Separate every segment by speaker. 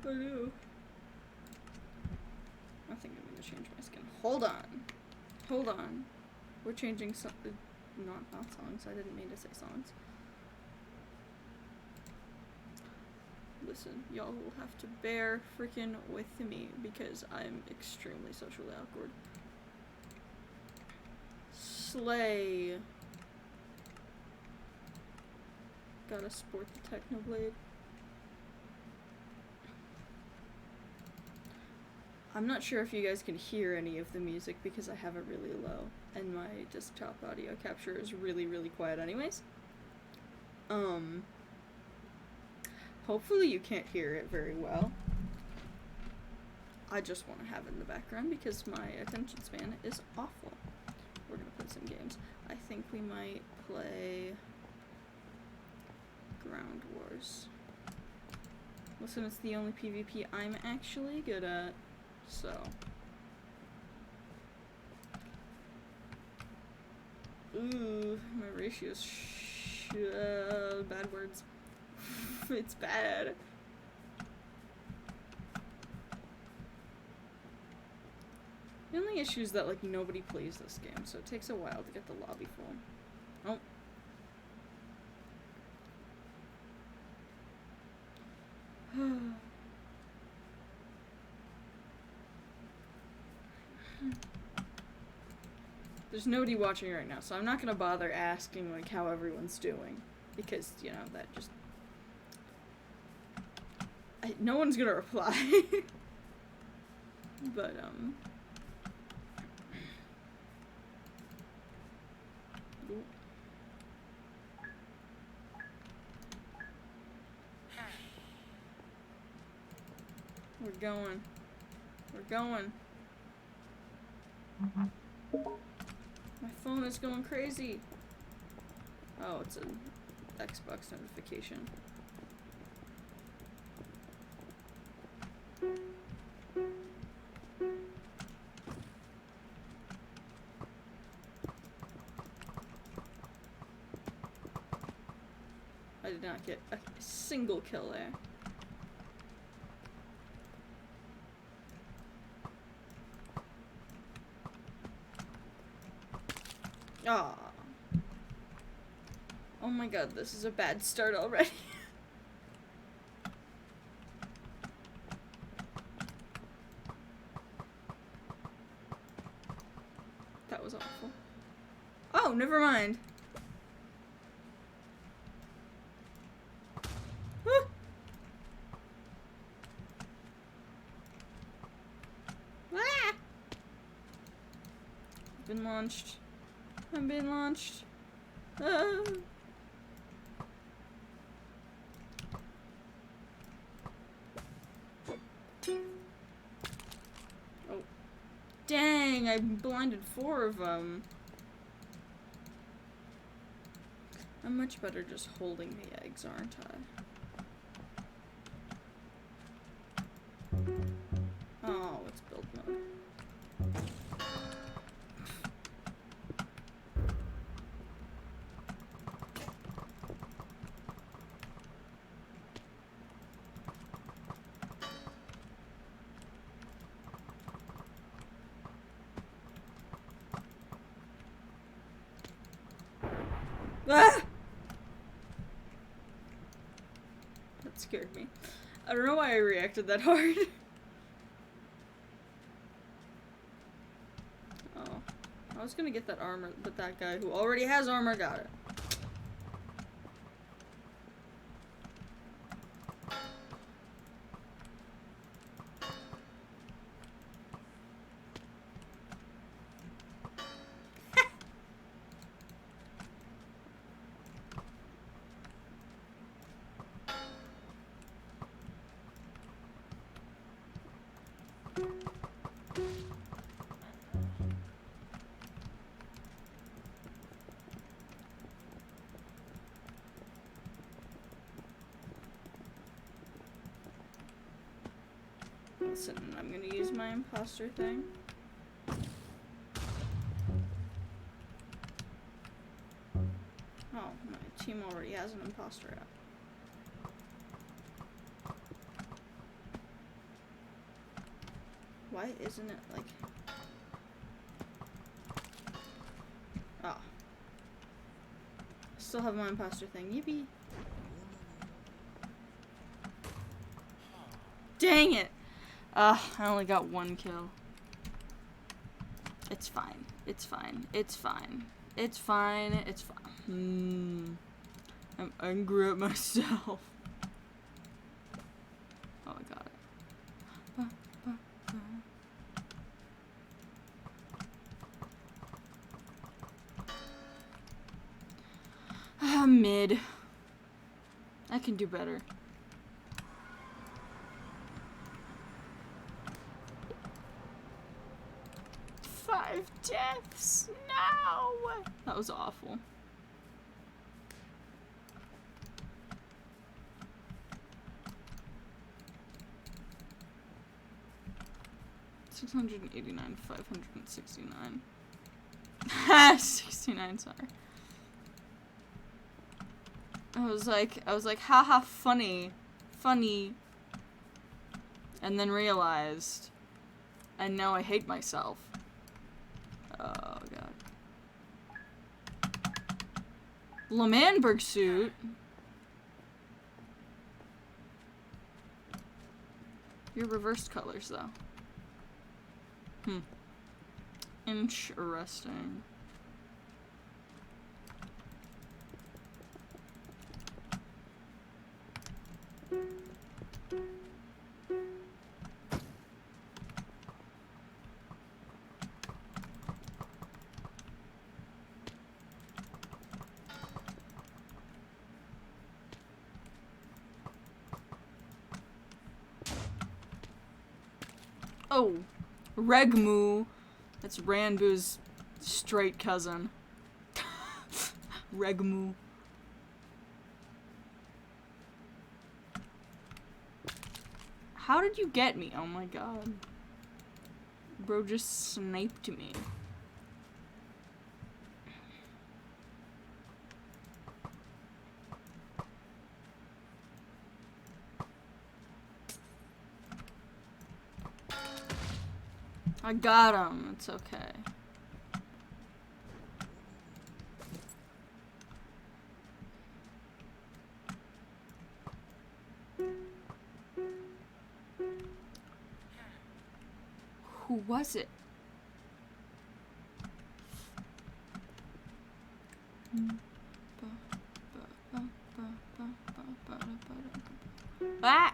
Speaker 1: I do. I think I'm gonna change my skin. Hold on. Hold on. We're changing not songs. I didn't mean to say songs. Listen, y'all will have to bear freaking with me because I'm extremely socially awkward. Slay. Gotta sport the Technoblade. I'm not sure if you guys can hear any of the music because I have it really low and my desktop audio capture is really, really quiet anyways. Hopefully you can't hear it very well. I just want to have it in the background because my attention span is awful. We're gonna play some games. I think we might play Ground Wars. Listen, it's the only PvP I'm actually good at, so. Ooh, my ratio's bad words. It's bad. The only issue is that, like, nobody plays this game, so it takes a while to get the lobby full. Oh. There's nobody watching right now, so I'm not gonna bother asking, like, how everyone's doing. Because, you know, that just... no one's gonna reply. But, Ooh. We're going. We're going. My phone is going crazy. Oh, it's an Xbox notification. I did not get a single kill there. Ah. Oh my god, this is a bad start already. That was awful. Oh, never mind. Ah! Been launched. I'm being launched. Ah. Oh. Dang, I blinded 4 of them. I'm much better just holding the eggs, aren't I? Oh, it's build mode. Ah! That scared me. I don't know why I reacted that hard. Oh. I was gonna get that armor, but that guy who already has armor got it. Listen, I'm gonna use my imposter thing. Oh, my team already has an imposter app. Why isn't it like... Oh. Still have my imposter thing. Yippee. Dang it! I only got 1 kill. It's fine. It's fine. It's fine. It's fine. It's fine. I'm angry at myself. Oh, I got it. Mid. I can do better. 5 deaths. No. That was awful. $689, 569. 69, sorry. I was like, haha, funny. Funny. And then realized, and now I hate myself. Oh, God. L'Manberg suit? Your reversed colors, though. Interesting. Oh, Regmu. That's Ranbu's straight cousin. Regmu. How did you get me? Oh my god. Bro just sniped me. I got him. It's okay. Who was it? Ah!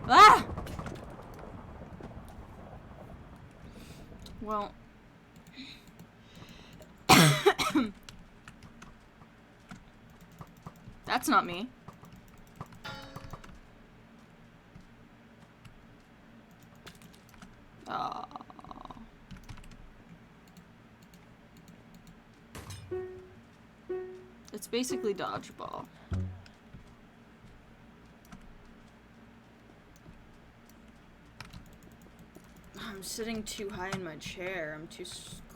Speaker 1: Ah! Well. That's not me. Oh. It's basically dodgeball. I'm sitting too high in my chair. I'm too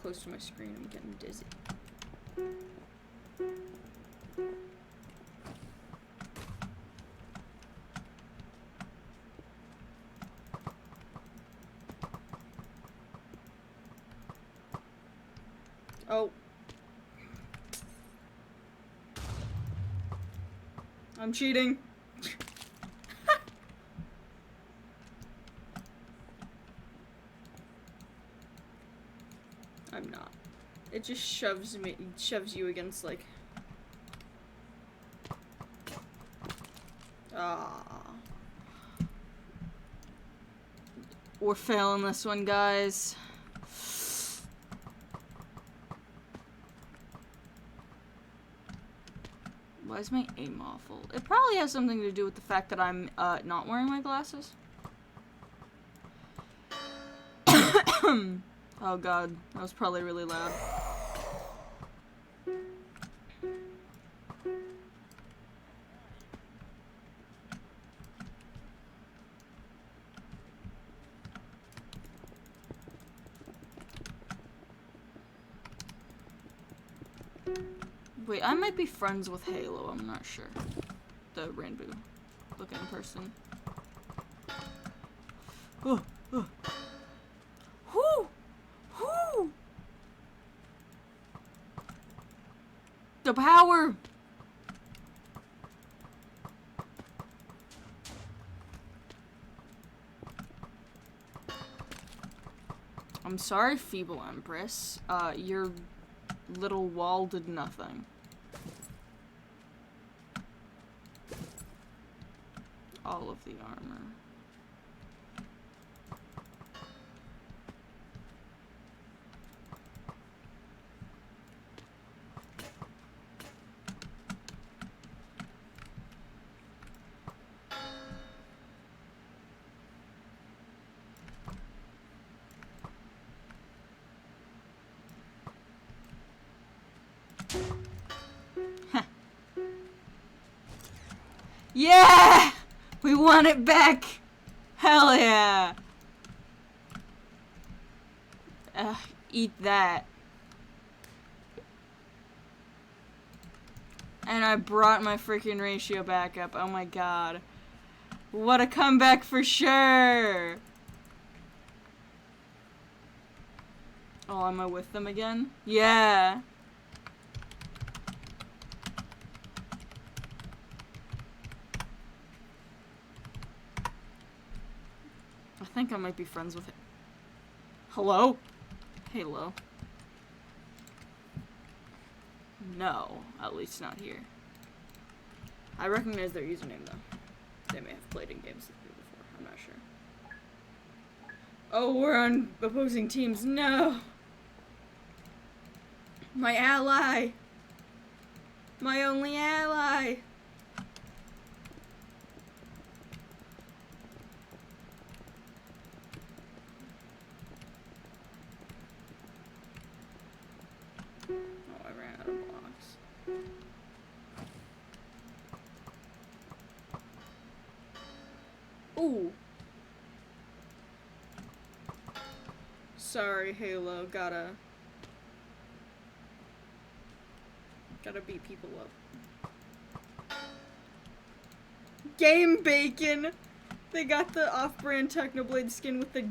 Speaker 1: close to my screen. I'm getting dizzy. Oh. I'm cheating. I'm not. It just shoves you against, like... Ah. We're failing this one, guys. Why is my aim awful? It probably has something to do with the fact that I'm, not wearing my glasses. Oh god, that was probably really loud. Wait, I might be friends with Halo, I'm not sure. The rainbow looking person. Oh, oh. Whoo! Whoo! The power! I'm sorry, Feeble Empress. Your little wall did nothing. All of the armor. Yeah! We want it back! Hell yeah! Eat that. And I brought my freaking ratio back up. Oh my god. What a comeback for sure! Oh, am I with them again? Yeah! I think I might be friends with him. Hello? Halo. No, at least not here. I recognize their username though. They may have played in games with me before, I'm not sure. Oh, we're on opposing teams. No! My ally! My only ally! Oh, I ran out of blocks. Ooh. Sorry, Halo. Gotta beat people up. Game Bacon! They got the off-brand Technoblade skin with the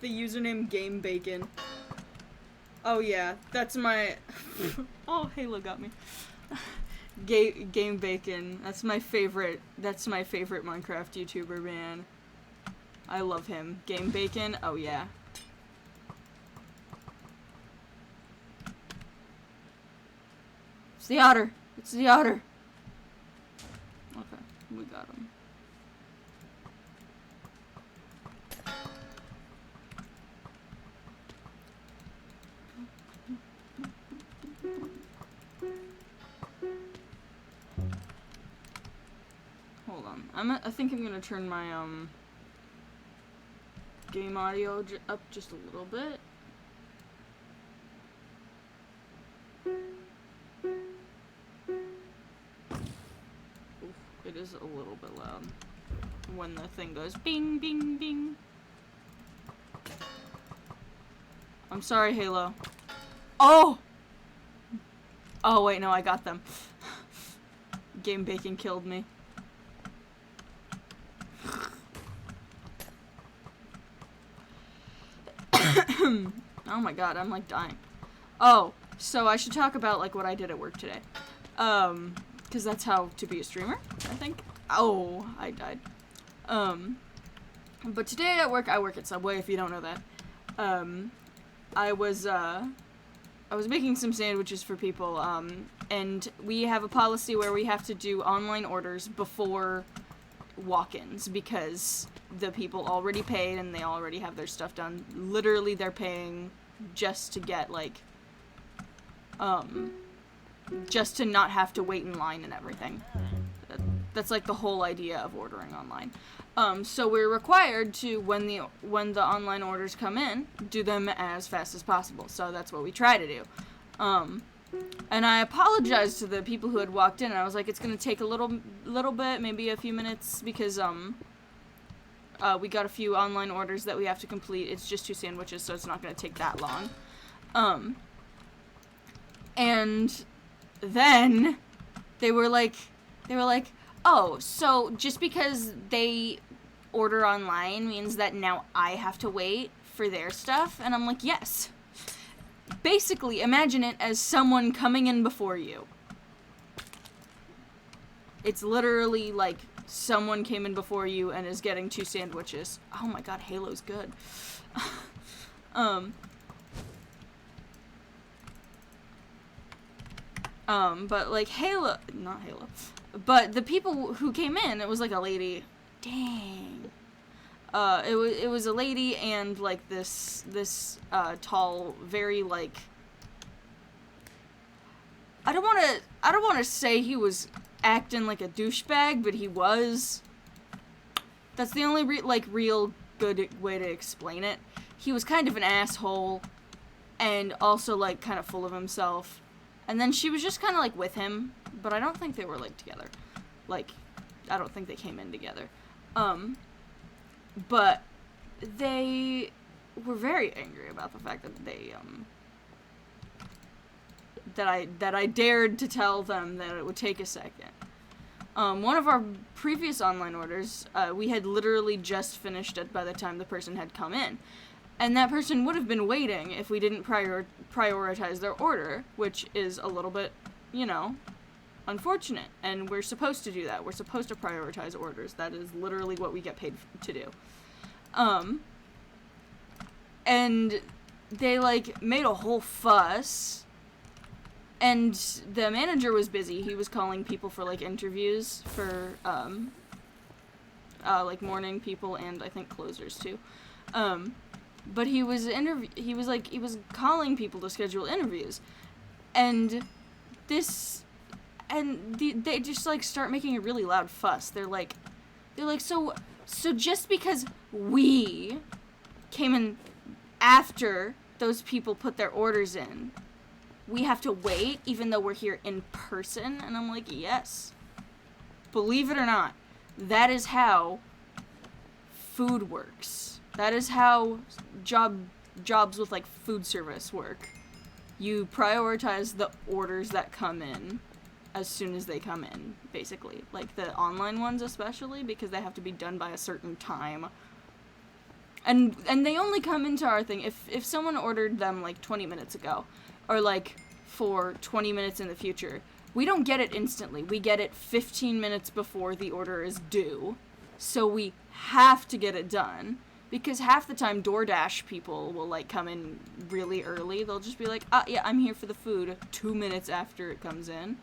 Speaker 1: username Game Bacon. Oh yeah, that's my... Oh, Halo got me. Game Bacon. That's my favorite Minecraft YouTuber, man. I love him. Game Bacon, oh yeah. It's the otter. It's the otter. Okay, we got him. Hold on. I think I'm gonna turn my game audio up just a little bit. It is a little bit loud when the thing goes bing, bing, bing. I'm sorry, Halo. Oh! Oh, wait, no, I got them. Game Bacon killed me. Oh my god, I'm like dying. Oh, so I should talk about like what I did at work today. Because that's how to be a streamer, I think. Oh, I died. But today at work, I work at Subway, if you don't know that. I was making some sandwiches for people, and we have a policy where we have to do online orders before walk-ins, because the people already paid and they already have their stuff done. Literally, they're paying just to get, like, just to not have to wait in line and everything. That's like the whole idea of ordering online. So we're required to, when the online orders come in, do them as fast as possible. So that's what we try to do. And I apologized to the people who had walked in, and I was like, it's gonna take a little bit, maybe a few minutes, because we got a few online orders that we have to complete. It's just 2 sandwiches, so it's not gonna take that long. And then they were like, oh, so just because they order online means that now I have to wait for their stuff? And I'm like, yes. Basically, imagine it as someone coming in before you. It's literally like someone came in before you and is getting 2 sandwiches. Oh my god, Halo's good. But like not Halo, but the people who came in, it was like a lady. Dang. It was a lady and like this tall, very like, I don't want to say he was acting like a douchebag, but he was. That's the only real good way to explain it. He was kind of an asshole and also like kind of full of himself. And then she was just kind of like with him, but I don't think they were like together. Like, I don't think they came in together. But they were very angry about the fact that they, that I dared to tell them that it would take a second. One of our previous online orders, we had literally just finished it by the time the person had come in. And that person would have been waiting if we didn't prioritize their order, which is a little bit, unfortunate. And we're supposed to do that. We're supposed to prioritize orders. That is literally what we get paid to do. And they, made a whole fuss. And the manager was busy. He was calling people for, interviews for, morning people and I think closers, too. But he was calling people to schedule interviews. And they just, start making a really loud fuss. They're like, so just because we came in after those people put their orders in, we have to wait even though we're here in person? And I'm like, yes. Believe it or not, that is how food works. That is how jobs with, food service work. You prioritize the orders that come in as soon as they come in, basically. The online ones especially, because they have to be done by a certain time. And they only come into our thing if someone ordered them, 20 minutes ago, or, for 20 minutes in the future. We don't get it instantly. We get it 15 minutes before the order is due. So we have to get it done. Because half the time, DoorDash people will, come in really early. They'll just be like, yeah, I'm here for the food 2 minutes after it comes in.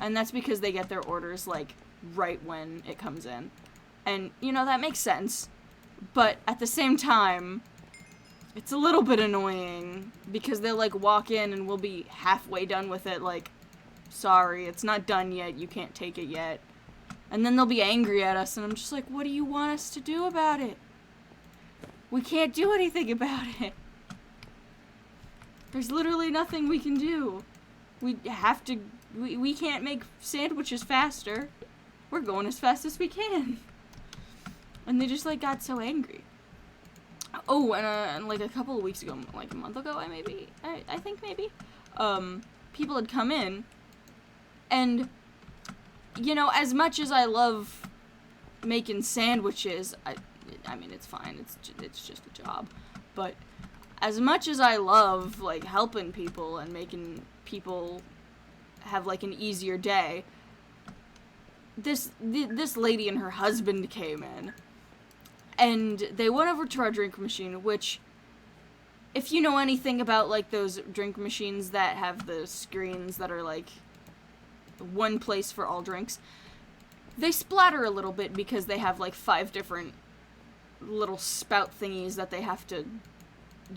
Speaker 1: And that's because they get their orders, right when it comes in. And, that makes sense. But at the same time, it's a little bit annoying. Because they'll, walk in and we'll be halfway done with it, sorry, it's not done yet, you can't take it yet. And then they'll be angry at us, and I'm just like, what do you want us to do about it? We can't do anything about it. There's literally nothing we can do. We can't make sandwiches faster. We're going as fast as we can. And they just, got so angry. Oh, and a couple of weeks ago, a month ago, I think maybe, people had come in, and, as much as I love making sandwiches, I mean, it's fine, it's just a job, but as much as I love, helping people and making people have, an easier day, this lady and her husband came in, and they went over to our drink machine, which, if you know anything about, those drink machines that have the screens that are, one place for all drinks, they splatter a little bit because they have, 5 different little spout thingies that they have to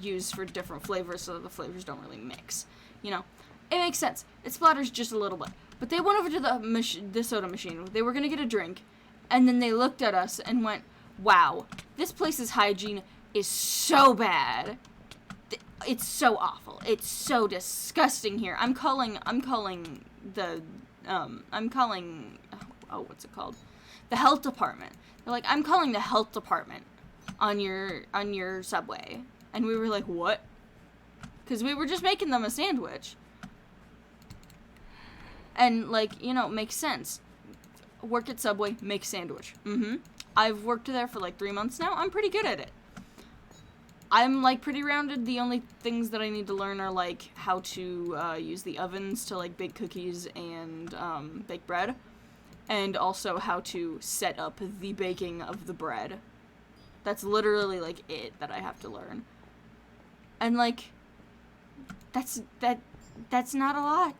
Speaker 1: use for different flavors so that the flavors don't really mix, It makes sense. It splatters just a little bit. But they went over to the soda machine. They were gonna get a drink, and then they looked at us and went, "Wow, this place's hygiene is so bad. It's so awful. It's so disgusting here. I'm calling the what's it called? The health department." They're like, "I'm calling the health department on your Subway." And we were like, "What?" Because we were just making them a sandwich. And, like, you know, makes sense. Work at Subway, make sandwich. I've worked there for, like, 3 months now. I'm pretty good at it. I'm, like, pretty rounded. The only things that I need to learn are, like, how to use the ovens to, like, bake cookies and bake bread. And also how to set up the baking of the bread. That's literally, like, it that I have to learn. And, like, that's not a lot.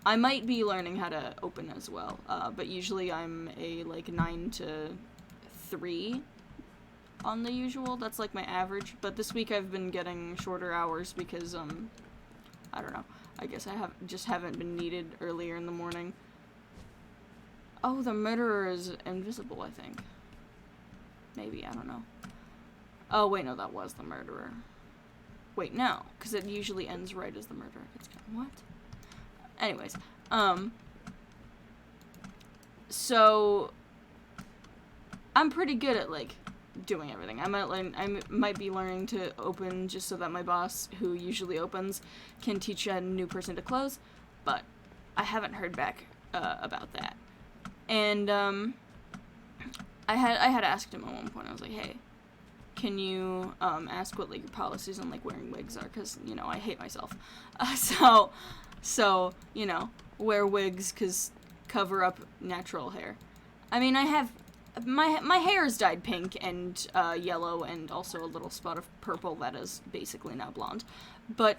Speaker 1: I might be learning how to open as well, but usually I'm a, like, 9 to 3 on the usual. That's, like, my average, but this week I've been getting shorter hours because, I don't know. I guess I haven't been needed earlier in the morning. Oh, the murderer is invisible, I think. Maybe, I don't know. Oh, wait, no, that was the murderer. Wait, no, because it usually ends right as the murderer. What? Anyways, so I'm pretty good at, like, doing everything. I might be learning to open just so that my boss, who usually opens, can teach a new person to close, but I haven't heard back about that. And I had asked him at one point. I was like, "Hey, can you ask what, like, your policies on, like, wearing wigs are? Because, you know, I hate myself. So, you know, wear wigs because cover up natural hair. I mean, I have my hair is dyed pink and yellow and also a little spot of purple that is basically now blonde. But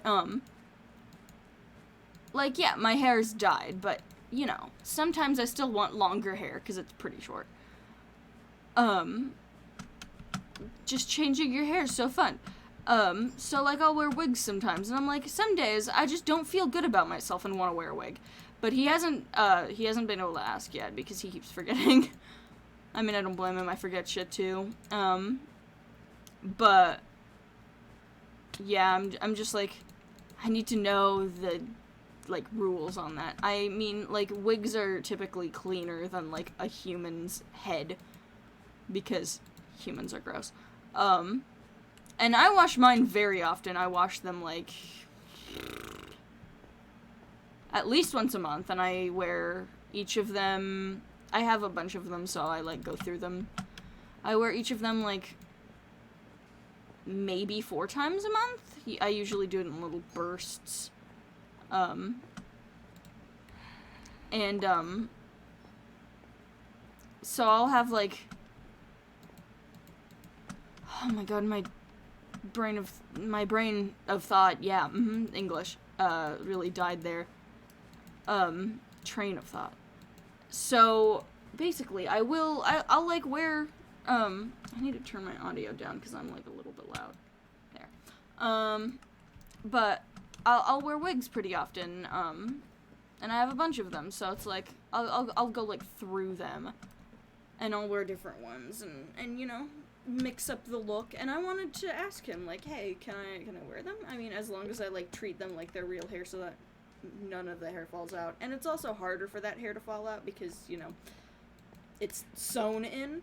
Speaker 1: like, yeah, my hair is dyed, but, you know, sometimes I still want longer hair because it's pretty short. Just changing your hair is so fun. So, like, I'll wear wigs sometimes, and I'm like, some days I just don't feel good about myself and want to wear a wig. But he hasn't been able to ask yet because he keeps forgetting. I mean, I don't blame him, I forget shit too. But, yeah, I'm just like, I need to know the, like, rules on that. I mean, like, wigs are typically cleaner than, like, a human's head, because humans are gross. And I wash mine very often. I wash them, like, at least once a month, and I wear each of them. I have a bunch of them, so I, like, go through them. I wear each of them, like, maybe 4 times a month. I usually do it in little bursts. So I'll have, like, oh my god, my brain of thought, yeah, English, really died there. Train of thought. So, basically, I'll, like, wear, I need to turn my audio down, because I'm, like, a little bit loud. There. But, I'll wear wigs pretty often, and I have a bunch of them, so it's, like, I'll go, like, through them, and I'll wear different ones, and, you know, mix up the look. And I wanted to ask him, like, hey, can I wear them? I mean, as long as I, like, treat them like they're real hair so that none of the hair falls out. And it's also harder for that hair to fall out because, you know, it's sewn in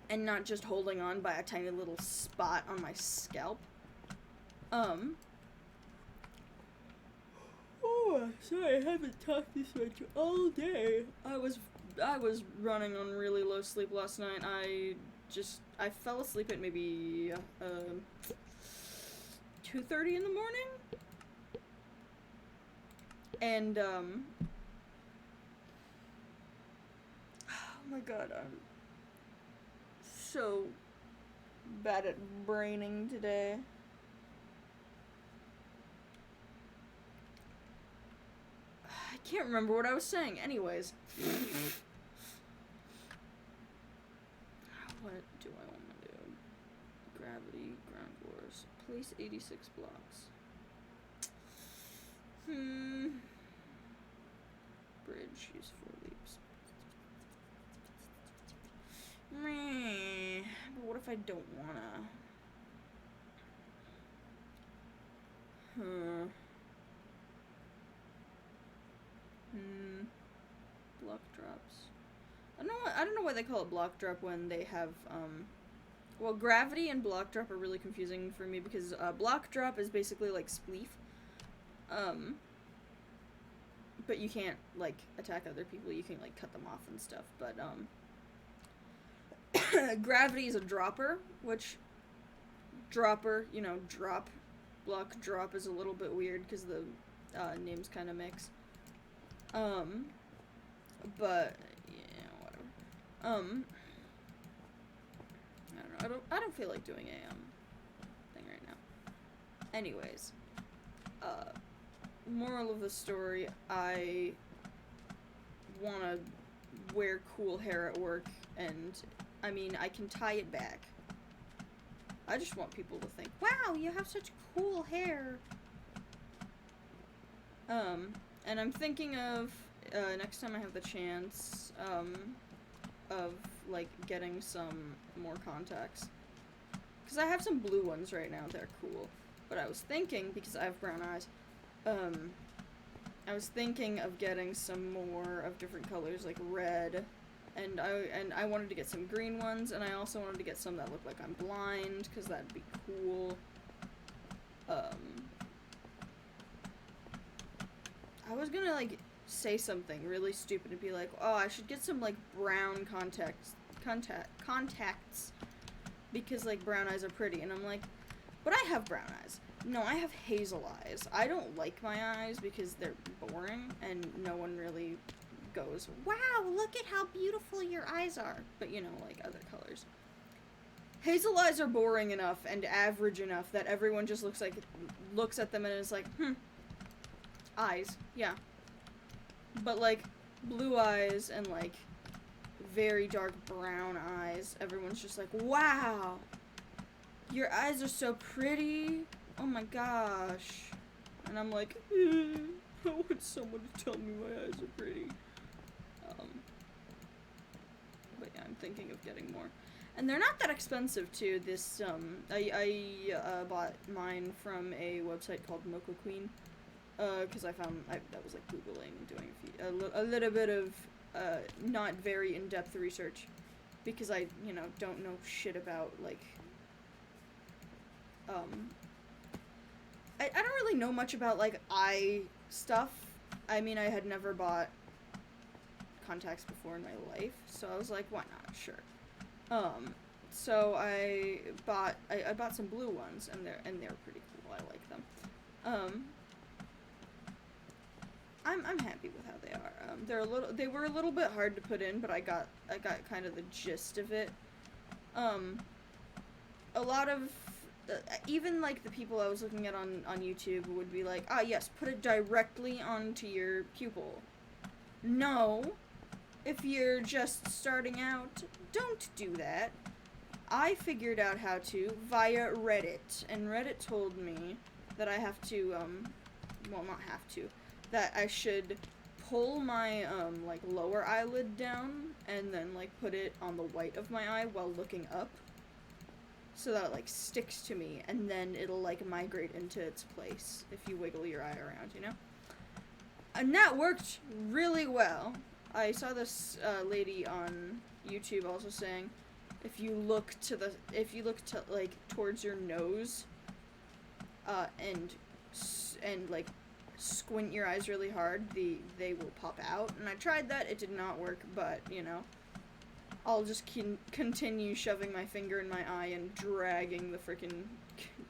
Speaker 1: and not just holding on by a tiny little spot on my scalp. Oh, sorry, I haven't talked this much all day. I was running on really low sleep last night. I fell asleep at maybe 2:30 in the morning. And oh my god, I'm so bad at braining today. I can't remember what I was saying. Anyways. What do I want to do? Gravity, ground force. Place 86 blocks. Bridge, use 4 leaps. Meh. But what if I don't wanna? Block drops. I don't know why they call it block drop when they have, well, gravity and block drop are really confusing for me because, block drop is basically like spleef. But you can't, like, attack other people, you can, like, cut them off and stuff, but, gravity is a dropper, which, dropper, you know, drop, block, drop is a little bit weird because the, names kind of mix. But, yeah, whatever. I don't know, I don't feel like doing a, thing right now. Anyways, moral of the story, I wanna wear cool hair at work, and, I mean, I can tie it back. I just want people to think, wow, you have such cool hair. And I'm thinking of, next time I have the chance, of, like, getting some more contacts. Because I have some blue ones right now, they're cool. But I was thinking, because I have brown eyes, I was thinking of getting some more of different colors, like red, and I wanted to get some green ones, and I also wanted to get some that look like I'm blind, because that'd be cool. I was gonna, like, say something really stupid and be like, oh, I should get some, like, brown contacts, because, like, brown eyes are pretty, and I'm like, but I have brown eyes. No, I have hazel eyes. I don't like my eyes because they're boring, and no one really goes, wow, look at how beautiful your eyes are. But, you know, like other colors. Hazel eyes are boring enough and average enough that everyone just looks at them and is like, eyes, yeah. But, like, blue eyes and, like, very dark brown eyes, everyone's just like, wow, your eyes are so pretty. Oh my gosh. And I'm like, I want someone to tell me my eyes are pretty. But yeah, I'm thinking of getting more. And they're not that expensive, too. This, I bought mine from a website called Mocha Queen. Because I was, like, Googling, doing a little bit of, not very in-depth research. Because I, you know, don't know shit about, like, I don't really know much about, like, eye stuff. I mean, I had never bought contacts before in my life, so I was like, why not? Sure. So I bought some blue ones, and they're pretty cool. I like them. I'm happy with how they are. They were a little bit hard to put in, but I got kind of the gist of it. A lot of even, like, the people I was looking at on YouTube would be like, ah, yes, put it directly onto your pupil. No. If you're just starting out, don't do that. I figured out how to via Reddit, and Reddit told me that I have to, well, not have to, that I should pull my, like, lower eyelid down, and then, like, put it on the white of my eye while looking up. So that it, like, sticks to me, and then it'll, like, migrate into its place if you wiggle your eye around, you know? And that worked really well. I saw this, lady on YouTube also saying, if you look to, like, towards your nose, and, like, squint your eyes really hard, they will pop out. And I tried that, it did not work, but, you know, I'll just continue shoving my finger in my eye and dragging the frickin'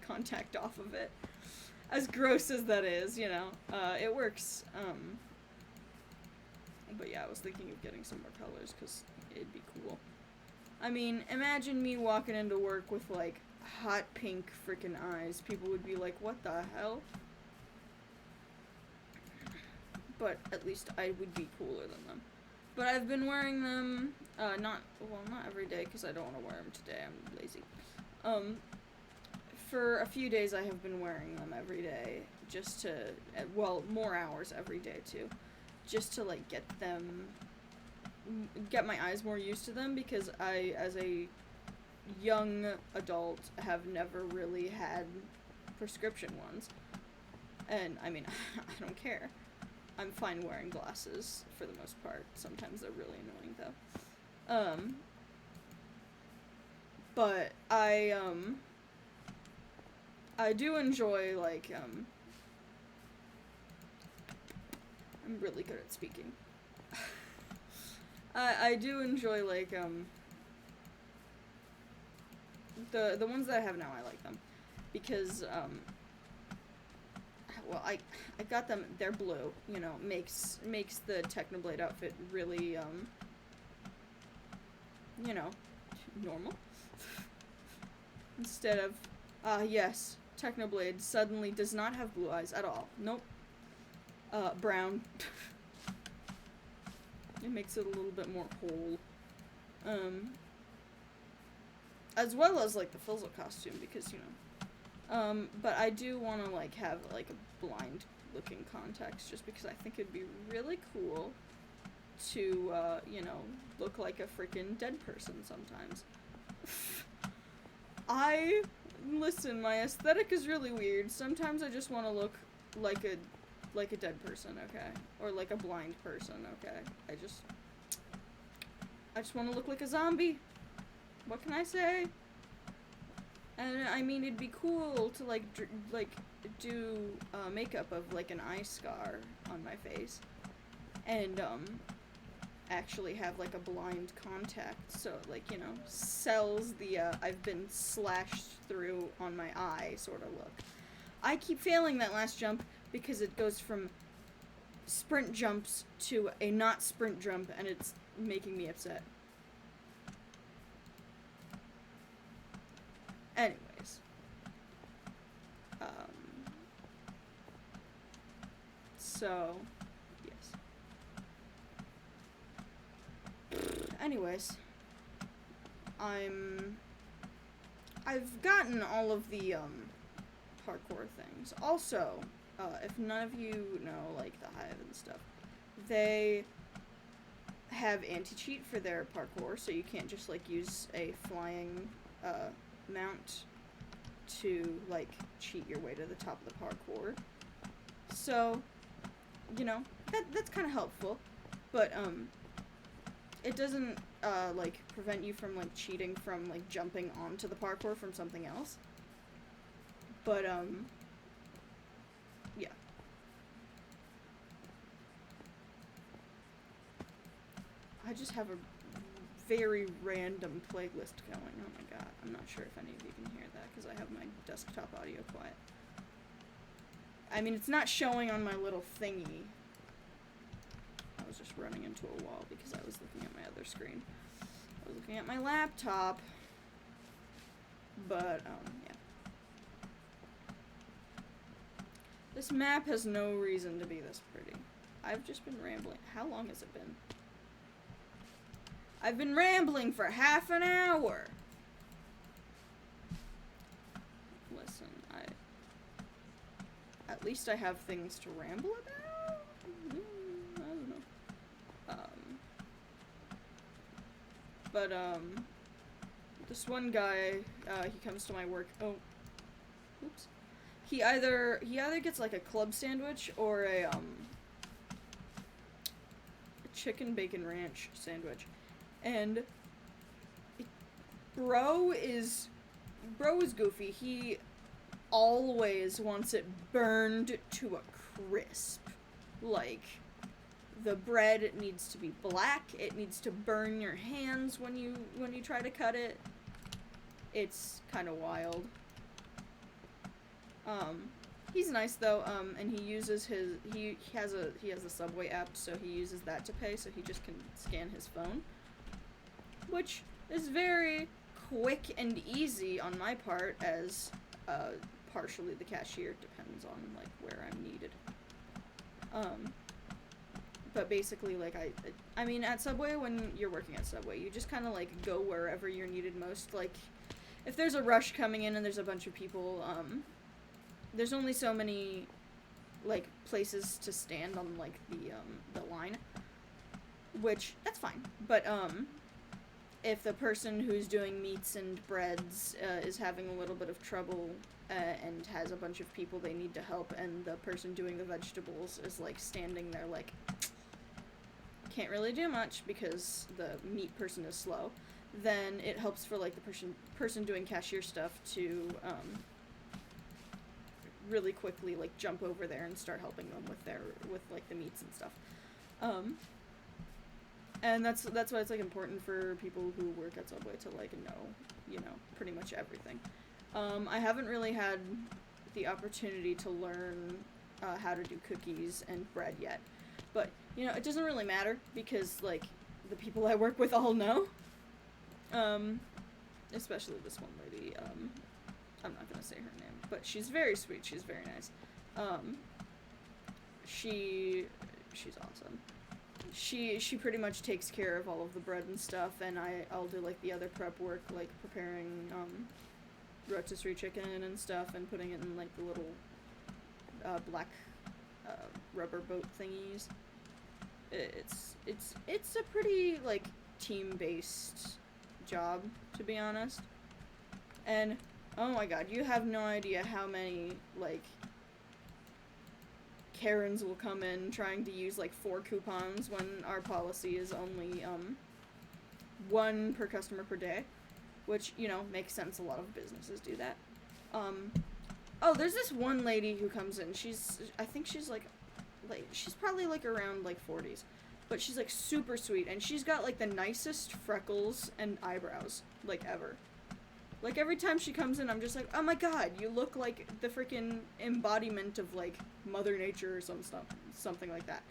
Speaker 1: contact off of it. As gross as that is, you know, it works. But yeah, I was thinking of getting some more colors, because it'd be cool. I mean, imagine me walking into work with, like, hot pink frickin' eyes. People would be like, what the hell? But at least I would be cooler than them. But I've been wearing them, not every day, because I don't want to wear them today, I'm lazy. For a few days I have been wearing them every day, just to, well, more hours every day too, just to like get my eyes more used to them, because I, as a young adult, have never really had prescription ones. And I mean, I don't care. I'm fine wearing glasses for the most part. Sometimes they're really annoying though. But I do enjoy, like, I'm really good at speaking. I do enjoy, like, the ones that I have now, I like them. Because, well, I got them, they're blue, you know, makes the Technoblade outfit really, you know, normal. Instead of, yes, Technoblade suddenly does not have blue eyes at all. Nope. Brown. It makes it a little bit more whole. As well as, like, the Fizzle costume, because, you know. But I do want to, like, have, like, a blind-looking contacts, just because I think it'd be really cool to, you know, look like a freaking dead person sometimes. Listen, my aesthetic is really weird. Sometimes I just want to look like a dead person, okay? Or like a blind person, okay? I just want to look like a zombie. What can I say? And I mean, it'd be cool to like do makeup of like an eye scar on my face, and actually have like a blind contact, so like, you know, sells the I've been slashed through on my eye sort of look. I keep failing that last jump because it goes from sprint jumps to a not sprint jump, and it's making me upset. Anyways. So, yes. Anyways. I've gotten all of the, parkour things. Also, if none of you know, like, the Hive and stuff, they have anti-cheat for their parkour, so you can't just, like, use a flying, mount to, like, cheat your way to the top of the parkour. So, you know, that's kind of helpful, but, it doesn't, like, prevent you from, like, cheating from, like, jumping onto the parkour from something else. But, yeah. I just have a very random playlist going. Oh my god. I'm not sure if any of you can hear that, because I have my desktop audio quiet. I mean, it's not showing on my little thingy. I was just running into a wall because I was looking at my other screen. I was looking at my laptop. But, yeah. This map has no reason to be this pretty. I've just been rambling. How long has it been? I've been rambling for half an hour. Listen, at least I have things to ramble about? I don't know. But, this one guy, he comes to my work. Oh. Oops. He either gets, like, a club sandwich or a chicken bacon ranch sandwich. And bro is goofy. He always wants it burned to a crisp. Like, the bread needs to be black. It needs to burn your hands when you try to cut it. It's kind of wild. He's nice though, and he uses he has a Subway app, so he uses that to pay, so he just can scan his phone, which is very quick and easy on my part, as partially the cashier depends on like where I'm needed. But basically, like, I mean, at Subway, when you're working at Subway, you just kind of like go wherever you're needed most. Like, if there's a rush coming in and there's a bunch of people, there's only so many like, places to stand on, like, the line. Which, that's fine. But, if the person who's doing meats and breads is having a little bit of trouble and has a bunch of people they need to help, and the person doing the vegetables is, like, standing there, like, can't really do much because the meat person is slow, then it helps for, like, the person doing cashier stuff to really quickly, like, jump over there and start helping them with like, the meats and stuff. And that's why it's, like, important for people who work at Subway to, like, know, pretty much everything. I haven't really had the opportunity to learn how to do cookies and bread yet. But, it doesn't really matter because, like, the people I work with all know. Especially this one lady. I'm not gonna say her name, but she's very sweet. She's very nice. She's awesome. She pretty much takes care of all of the bread and stuff, and I'll do, like, the other prep work, like preparing rotisserie chicken and stuff, and putting it in, like, the little black rubber boat thingies. It's a pretty, like, team-based job, to be honest. And oh my god, you have no idea how many, like, Karens will come in trying to use, like, 4 coupons when our policy is only 1 per customer per day, which, makes sense. A lot of businesses do that. Oh, there's this one lady who comes in. I think she's like she's probably, like, around, like, 40s, but she's, like, super sweet, and she's got, like, the nicest freckles and eyebrows, like, ever. Like, every time she comes in, I'm just like, oh my god, you look like the freaking embodiment of, like, Mother Nature or something like that.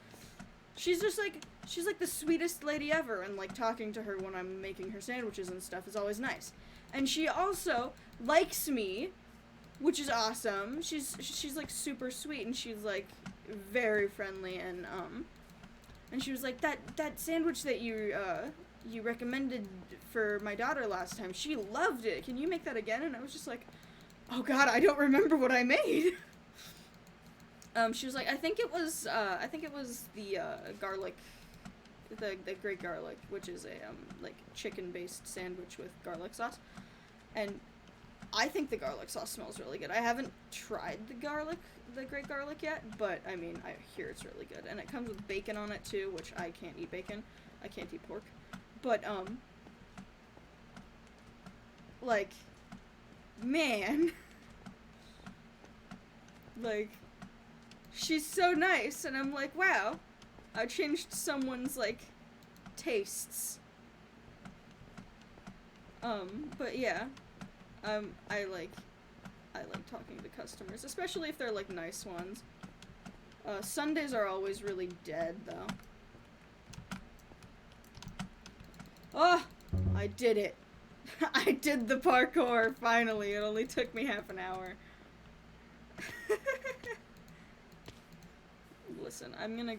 Speaker 1: She's just, like, she's, like, the sweetest lady ever, and, like, talking to her when I'm making her sandwiches and stuff is always nice. And she also likes me, which is awesome. She's like, super sweet, and she's, like, very friendly, and she was like, that sandwich that you recommended for my daughter last time, she loved it. Can you make that again? And I was just like, oh god, I don't remember what I made. She was like, I think it was the garlic, the great garlic, which is a like, chicken-based sandwich with garlic sauce. And I think the garlic sauce smells really good. I haven't tried the great garlic yet, but I mean, I hear it's really good. And it comes with bacon on it too, which I can't eat bacon. I can't eat pork. But, like, man, like, she's so nice, and I'm like, wow, I changed someone's, like, tastes. But yeah, I like talking to customers, especially if they're, like, nice ones. Sundays are always really dead, though. Oh, I did it. I did the parkour, finally. It only took me half an hour. Listen, I'm gonna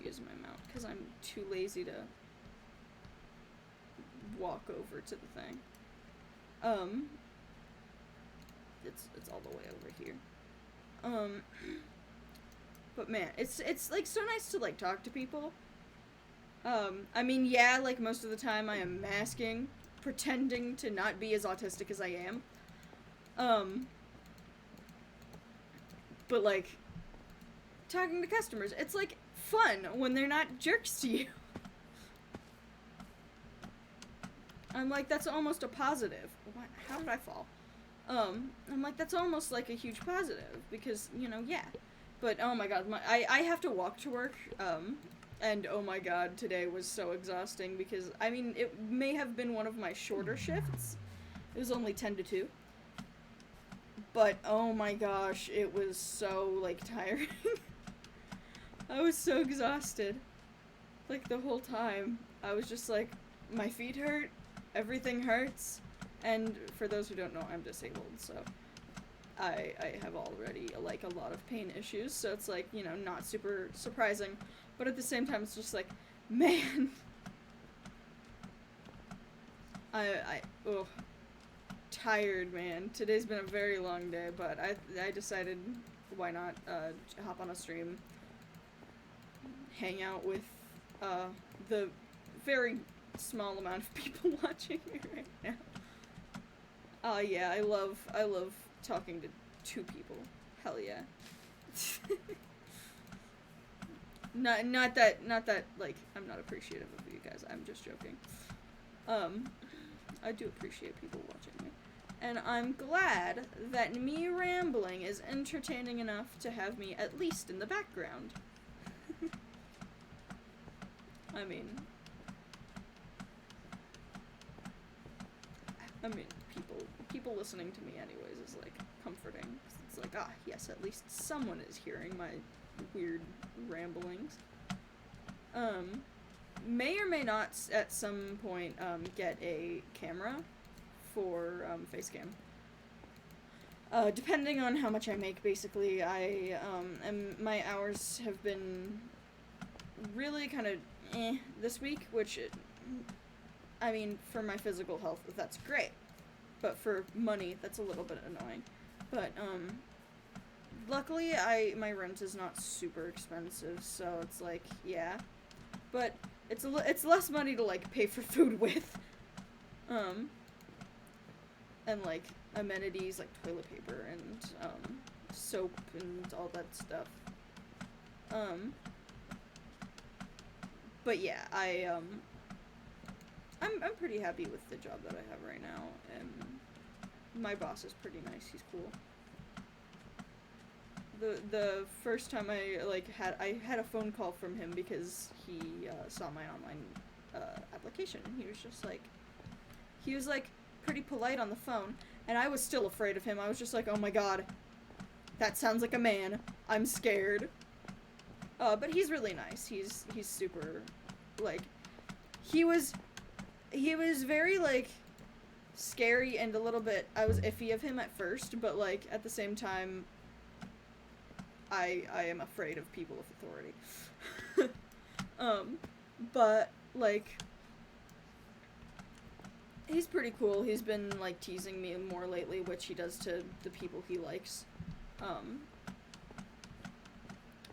Speaker 1: use my mount, because I'm too lazy to walk over to the thing. It's all the way over here. But man, it's like, so nice to, like, talk to people. I mean, yeah, like, most of the time I am masking, pretending to not be as autistic as I am. But, like, talking to customers, it's, like, fun when they're not jerks to you. I'm like, that's almost a positive. What? How did I fall? I'm like, that's almost, like, a huge positive, because, yeah. But, oh my god, I have to walk to work, and oh my god, today was so exhausting, because, I mean, it may have been one of my shorter shifts. It was only 10 to 2. But, oh my gosh, it was so, like, tiring. I was so exhausted. Like, the whole time. I was just like, my feet hurt, everything hurts, and for those who don't know, I'm disabled, so I have already, like, a lot of pain issues, so it's, like, not super surprising, but at the same time, it's just like, man. Tired, man. Today's been a very long day, but I decided why not hop on a stream, hang out with the very small amount of people watching me right now. Yeah, I love talking to two people. Hell yeah. Not that like I'm not appreciative of you guys. I'm just joking. I do appreciate people watching me. And I'm glad that me rambling is entertaining enough to have me at least in the background. I mean, people listening to me anyways is, like, comforting. It's like, ah, yes, at least someone is hearing my weird ramblings. May or may not at some point, get a camera for, Facecam. Depending on how much I make, basically, my hours have been really kind of this week, which, I mean, for my physical health, that's great. But for money, that's a little bit annoying. But, luckily, my rent is not super expensive, so it's like, yeah. But it's less money to, like, pay for food with. And, like, amenities, like toilet paper and, soap and all that stuff. But yeah, I'm pretty happy with the job that I have right now, and my boss is pretty nice, he's cool. The first time I had a phone call from him because he, saw my online, application, and he was like, pretty polite on the phone, and I was still afraid of him. I was just like, oh my god, that sounds like a man. I'm scared. But he's really nice. He's super, like, he was very, like, scary and a little bit, I was iffy of him at first, but, like, at the same time, I am afraid of people with authority. But, like, he's pretty cool. He's been, like, teasing me more lately, which he does to the people he likes.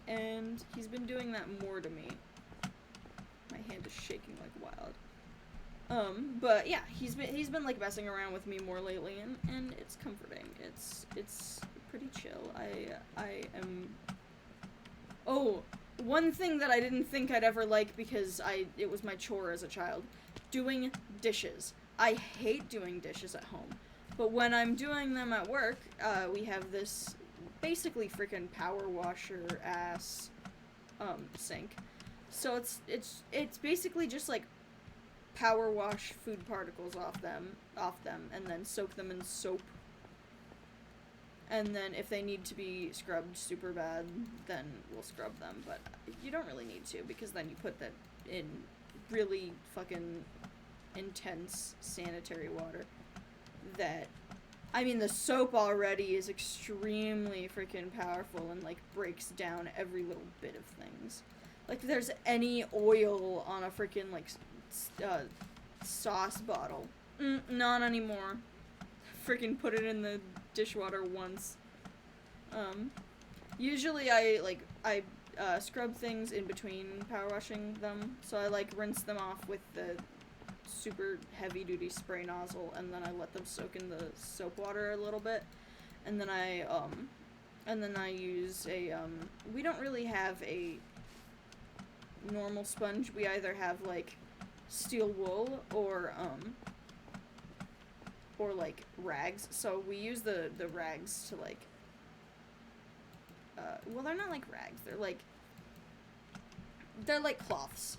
Speaker 1: And he's been doing that more to me. My hand is shaking like wild. But yeah, he's been like messing around with me more lately, and it's comforting. It's pretty chill. I am. Oh, one thing that I didn't think I'd ever like because it was my chore as a child, doing dishes. I hate doing dishes at home, but when I'm doing them at work, we have this basically freaking power washer ass sink. So it's basically just like power wash food particles off them, and then soak them in soap. And then if they need to be scrubbed super bad, then we'll scrub them. But you don't really need to, because then you put that in really fucking intense sanitary water that, I mean, the soap already is extremely freaking powerful and, like, breaks down every little bit of things. Like, if there's any oil on a freaking, like, sauce bottle, not anymore. Freaking put it in the dishwater once. Usually I scrub things in between power washing them, so I, like, rinse them off with the super heavy duty spray nozzle, and then I let them soak in the soap water a little bit, and then I use a, we don't really have a normal sponge. We either have, like, steel wool or like rags, so we use the rags to, like, well, they're not like rags, they're like cloths,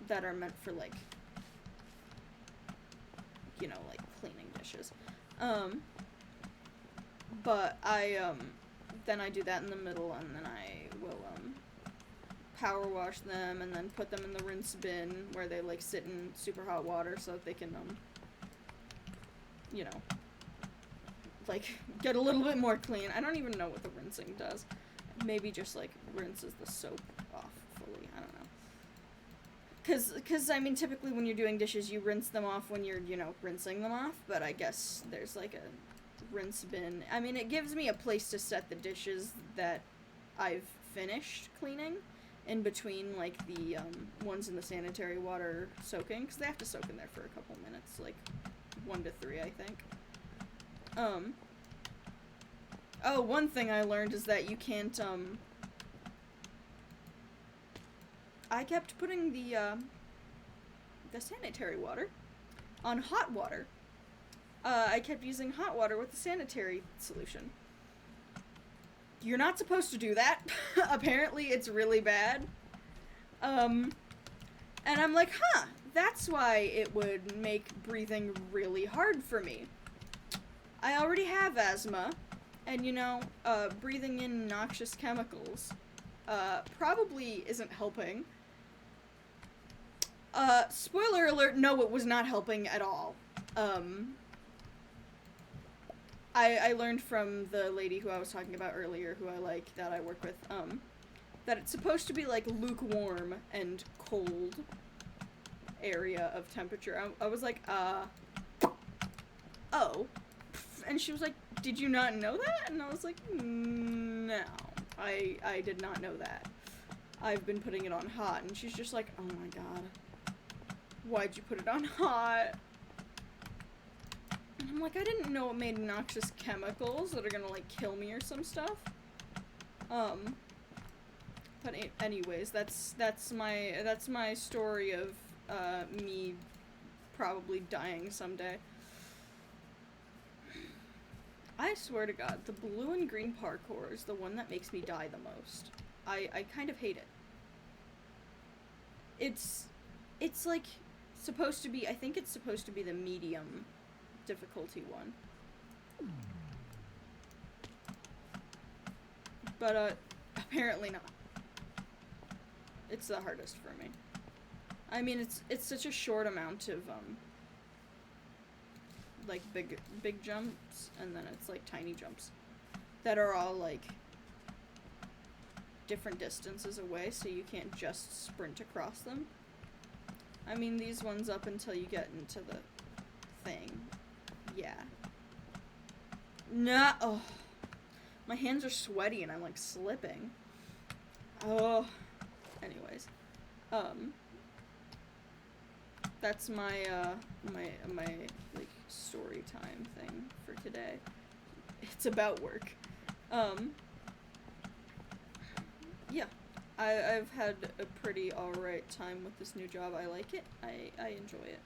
Speaker 1: that are meant for, like, you know, like, cleaning dishes. But then I do that in the middle, and then I will, power wash them, and then put them in the rinse bin, where they, like, sit in super hot water, so that they can, you know, like, get a little bit more clean. I don't even know what the rinsing does. Maybe just, like, rinses the soap off fully, I don't know. Cause, I mean, typically when you're doing dishes, you rinse them off when you're, you know, rinsing them off, but I guess there's, like, rinse bin. I mean, it gives me a place to set the dishes that I've finished cleaning in between, like, the ones in the sanitary water soaking, because they have to soak in there for a couple minutes, like 1 to 3, I think. Oh, one thing I learned is that you can't, I kept putting the sanitary water on hot water. I kept using hot water with the sanitary solution. You're not supposed to do that. Apparently it's really bad. And I'm like, huh, that's why it would make breathing really hard for me. I already have asthma, and you know, breathing in noxious chemicals, probably isn't helping. Spoiler alert, no, it was not helping at all. I learned from the lady who I was talking about earlier, who I like, that I work with, that it's supposed to be, like, lukewarm and cold area of temperature. I was like, oh. And she was like, did you not know that? And I was like, no, I did not know that. I've been putting it on hot. And she's just like, oh my god, why'd you put it on hot? And I'm like, I didn't know it made noxious chemicals that are gonna, like, kill me or some stuff. But anyways, that's my story of, me probably dying someday. I swear to god, the blue and green parkour is the one that makes me die the most. I kind of hate it. It's like, supposed to be, I think it's supposed to be the medium difficulty one. But, apparently not. It's the hardest for me. I mean, it's such a short amount of, like, big jumps, and then it's, like, tiny jumps that are all, like, different distances away, so you can't just sprint across them. I mean, these ones up until you get into the thing. Yeah. No. Oh. My hands are sweaty and I'm, like, slipping. Oh. Anyways. That's my, my, like, story time thing for today. It's about work. Yeah. I've had a pretty alright time with this new job. I like it. I enjoy it.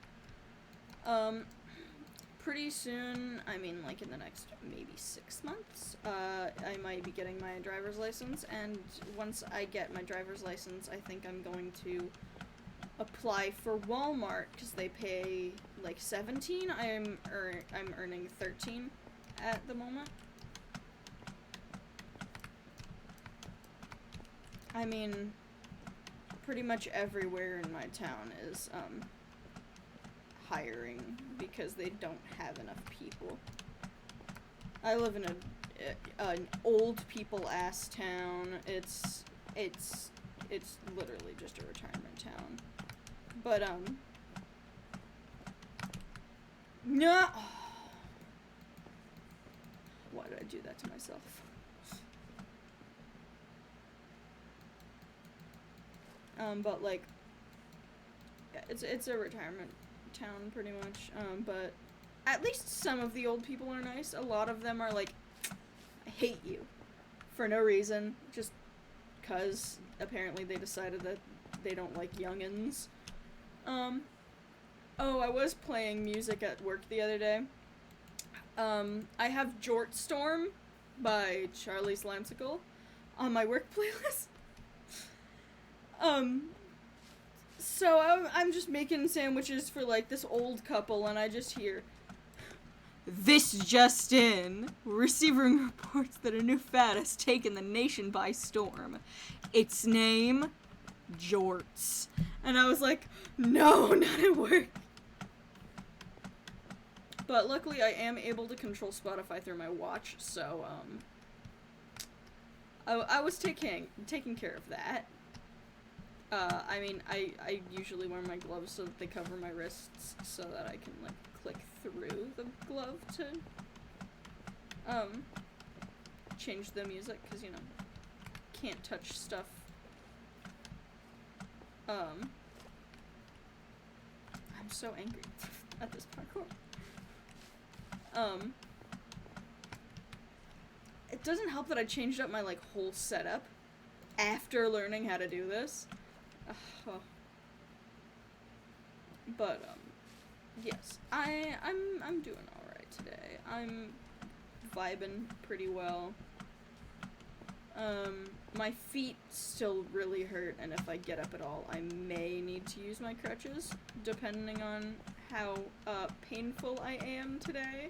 Speaker 1: Pretty soon, I mean, like, in the next maybe 6 months, I might be getting my driver's license, and once I get my driver's license, I think I'm going to apply for Walmart, because they pay, like, 17. I'm earning 13 at the moment. I mean, pretty much everywhere in my town is, hiring because they don't have enough people. I live in an old people ass town. It's literally just a retirement town. But no. Why did I do that to myself? But like, yeah, it's a retirement town pretty much. But at least some of the old people are nice. A lot of them are like, I hate you for no reason, just 'cause apparently they decided that they don't like youngins. Oh, I was playing music at work the other day. I have Jort Storm by Charlie's Lansicle on my work playlist. So I'm just making sandwiches for, like, this old couple, and I just hear, "This just in. We're receiving reports that a new fad has taken the nation by storm. Its name, Jorts." And I was like, no, not at work. But luckily I am able to control Spotify through my watch, so, I was taking care of that. I mean, I usually wear my gloves so that they cover my wrists so that I can, like, click through the glove to Change the music, because, you know, can't touch stuff. I'm so angry at this parkour. It doesn't help that I changed up my, like, whole setup after learning how to do this. But, yes. I'm doing alright today. I'm vibing pretty well. My feet still really hurt, and if I get up at all, I may need to use my crutches, depending on how, painful I am today.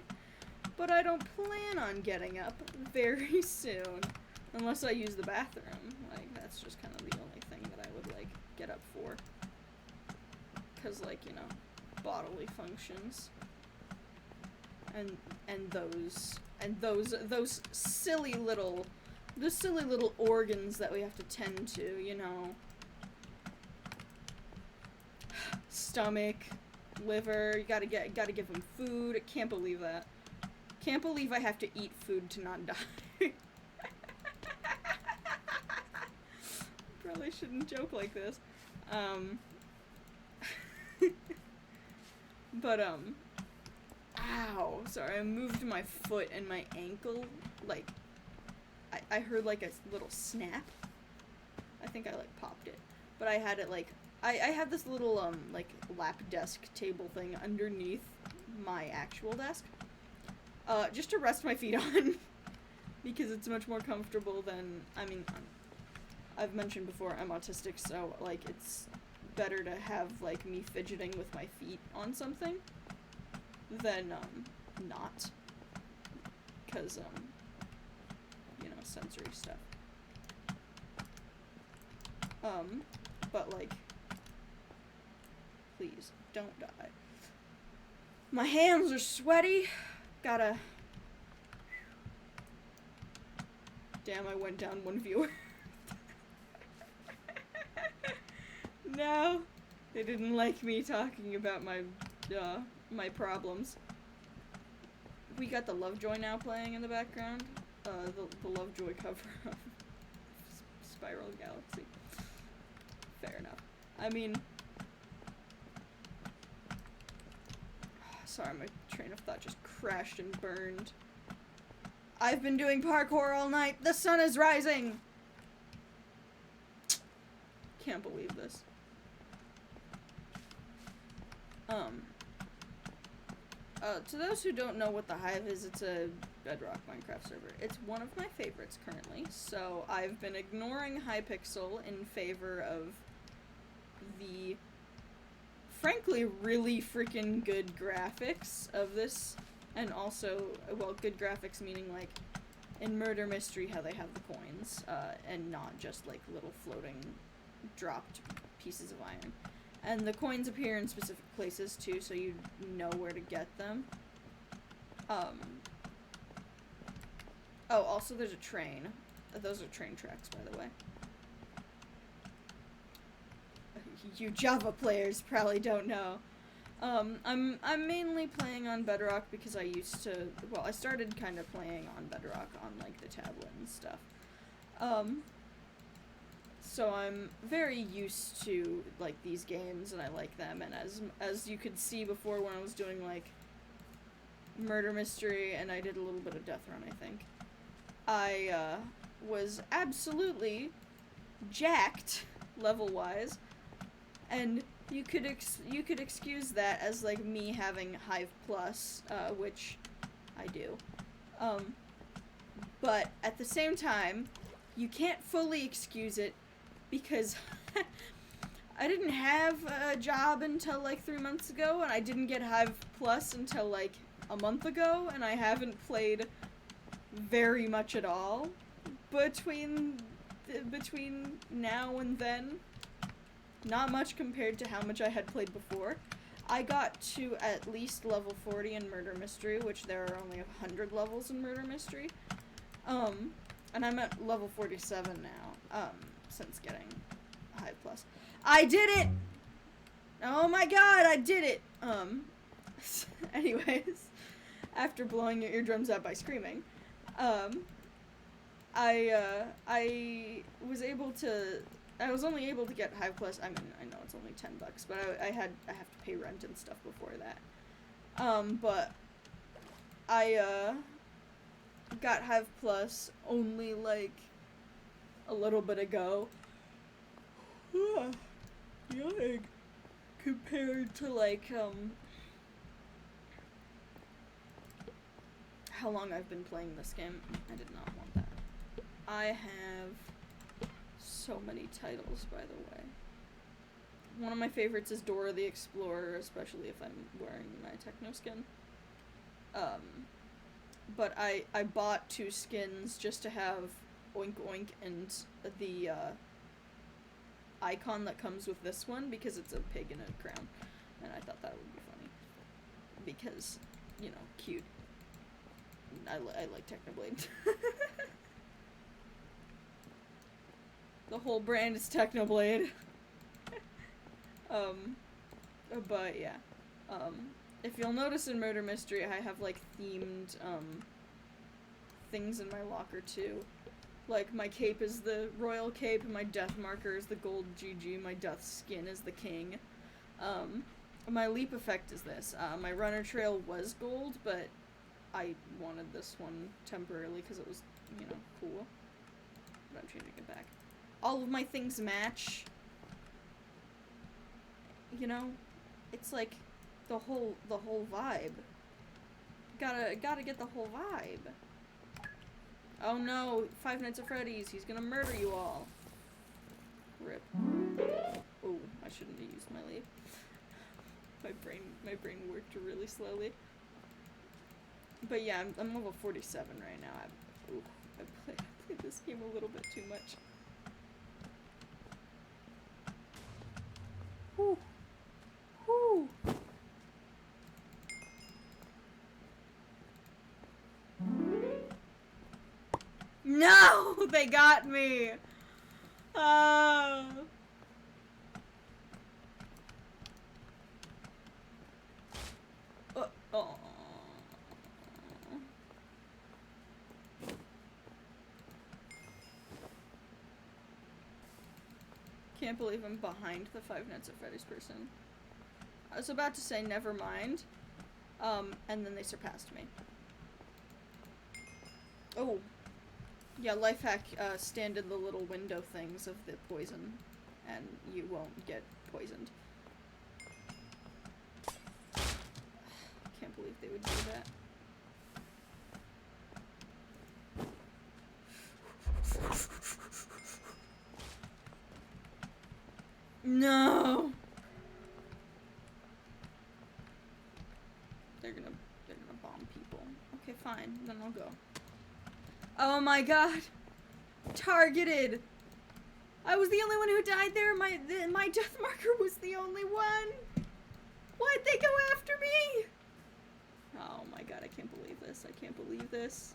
Speaker 1: But I don't plan on getting up very soon, unless I use the bathroom. Like, that's just kind of the only thing that I would, like, get up for. 'Cause, like, you know, bodily functions. And those silly little organs that we have to tend to, you know. Stomach, liver, you gotta give them food. I can't believe that. Can't believe I have to eat food to not die. Probably shouldn't joke like this. But, ow, sorry, I moved my foot and my ankle, like, I heard, like, a little snap. I think I, like, popped it. But I had it, like, I had this little, like, lap desk table thing underneath my actual desk. Just to rest my feet on. Because it's much more comfortable than, I mean, I've mentioned before, I'm autistic, so, like, it's better to have, like, me fidgeting with my feet on something than, not. 'Cause, you know, sensory stuff. But, like, please, don't die. My hands are sweaty. Gotta... Damn, I went down one viewer. No, they didn't like me talking about my, my problems. We got the Lovejoy now playing in the background. The Lovejoy cover of Spiral Galaxy. Fair enough. I mean... Sorry, my train of thought just crashed and burned. I've been doing parkour all night! The sun is rising! Can't believe this. To those who don't know what the Hive is, it's a bedrock Minecraft server. It's one of my favorites currently, so I've been ignoring Hypixel in favor of the, frankly, really freaking good graphics of this, and also, well, good graphics meaning, like, in Murder Mystery, how they have the coins, and not just, like, little floating dropped pieces of iron. And the coins appear in specific places, too, so you know where to get them. Oh, also there's a train. Those are train tracks, by the way. You Java players probably don't know. I'm mainly playing on Bedrock because I used to, well, I started kind of playing on Bedrock on, like, the tablet and stuff. So I'm very used to, like, these games, and I like them, and as you could see before when I was doing, like, Murder Mystery, and I did a little bit of Death Run, I think, I, was absolutely jacked, level-wise, and you could excuse that as, like, me having Hive Plus, which I do, but at the same time, you can't fully excuse it because I didn't have a job until, like, 3 months ago, and I didn't get Hive Plus until, like, a month ago, and I haven't played very much at all between now and then. Not much compared to how much I had played before. I got to at least level 40 in Murder Mystery, which there are only 100 levels in Murder Mystery. And I'm at level 47 now, since getting Hive Plus. I did it! Oh my god, I did it! Anyways, after blowing your eardrums out by screaming, I was able to. I was only able to get Hive Plus. I mean, I know it's only $10, but I have to pay rent and stuff before that. But I got Hive Plus only like a little bit ago. Yawning. Compared to like how long I've been playing this game. I did not want that. I have so many titles, by the way. One of my favorites is Dora the Explorer, especially if I'm wearing my techno skin. But I bought 2 skins just to have Oink Oink and the icon that comes with this one, because it's a pig in a crown, and I thought that would be funny. Because, you know, cute. I like Technoblade. The whole brand is Technoblade. But yeah. If you'll notice in Murder Mystery, I have like themed things in my locker too. Like, my cape is the royal cape, my death marker is the gold GG, my death skin is the king. My leap effect is this. My runner trail was gold, but I wanted this one temporarily because it was, you know, cool. But I'm changing it back. All of my things match. You know? It's like the whole vibe. Gotta get the whole vibe. Oh no, Five Nights at Freddy's, he's gonna murder you all. Rip. Oh, I shouldn't have used my leap. My brain worked really slowly. But yeah, I'm level 47 right now. I played this game a little bit too much. Whew. Whew. No! They got me! Oh. Oh. Can't believe I'm behind the Five Nights at Freddy's person. I was about to say never mind, and then they surpassed me. Oh. Yeah, life hack, stand in the little window things of the poison, and you won't get poisoned. Can't believe they would do that. No! They're gonna bomb people. Okay, fine, then I'll go. Oh my god! Targeted! I was the only one who died there. My death marker was the only one. Why'd they go after me? Oh my god, I can't believe this. I can't believe this.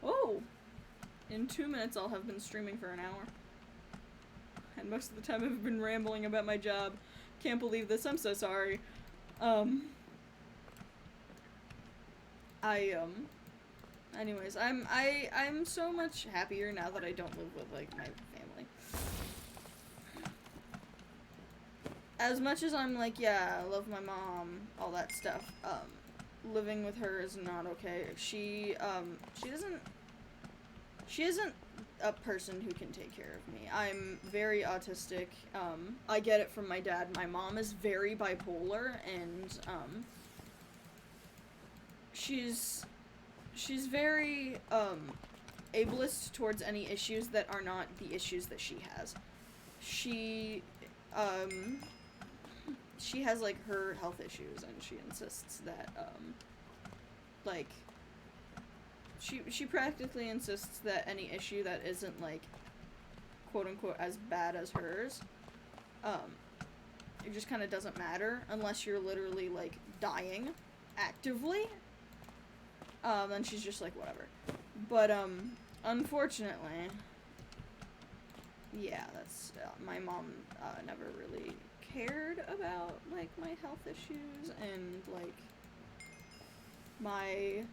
Speaker 1: Oh! In 2 minutes I'll have been streaming for an hour. And most of the time I've been rambling about my job. Can't believe this. I'm so sorry. Anyways, I'm so much happier now that I don't live with, like, my family. As much as I'm like, yeah, I love my mom, all that stuff, living with her is not okay. She isn't a person who can take care of me. I'm very autistic. I get it from my dad. My mom is very bipolar, and, she's very, ableist towards any issues that are not the issues that she has. She has, like, her health issues, and she insists that, like, she practically insists that any issue that isn't, like, quote-unquote as bad as hers, it just kind of doesn't matter unless you're literally, like, dying actively. Then she's just like, whatever. But, unfortunately, yeah, that's, my mom, never really cared about, like, my health issues, and, like, my,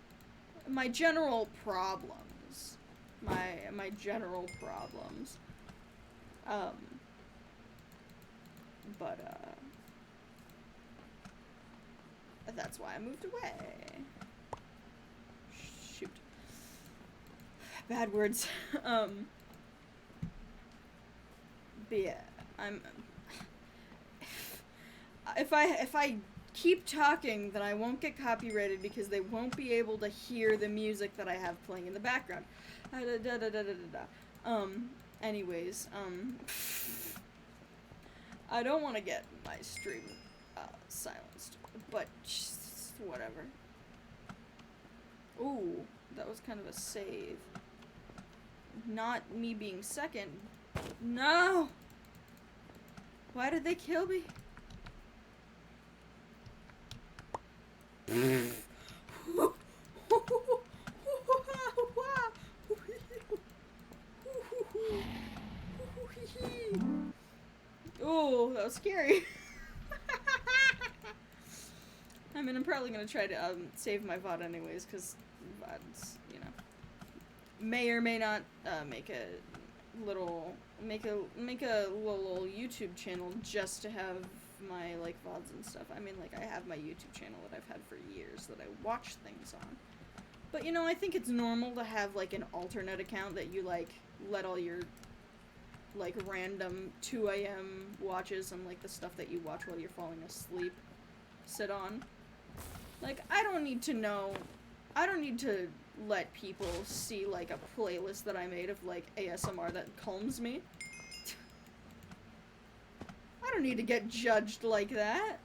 Speaker 1: my general problems. My general problems. But, that's why I moved away. Shoot. Bad words. But yeah, if I keep talking, then I won't get copyrighted because they won't be able to hear the music that I have playing in the background. Anyways, I don't want to get my stream silenced, but just whatever. Ooh, that was kind of a save. Not me being second. No! Why did they kill me? Oh, that was scary. I mean, I'm probably gonna try to save my VOD anyways, because VODs, you know, may or may not make a little YouTube channel just to have my like VODs and stuff. I mean, like, I have my YouTube channel that I've had for years that I watch things on. But you know, I think it's normal to have like an alternate account that you like let all your like random 2 a.m. watches and like the stuff that you watch while you're falling asleep sit on. Like, I don't need to let people see like a playlist that I made of like ASMR that calms me. I don't need to get judged like that.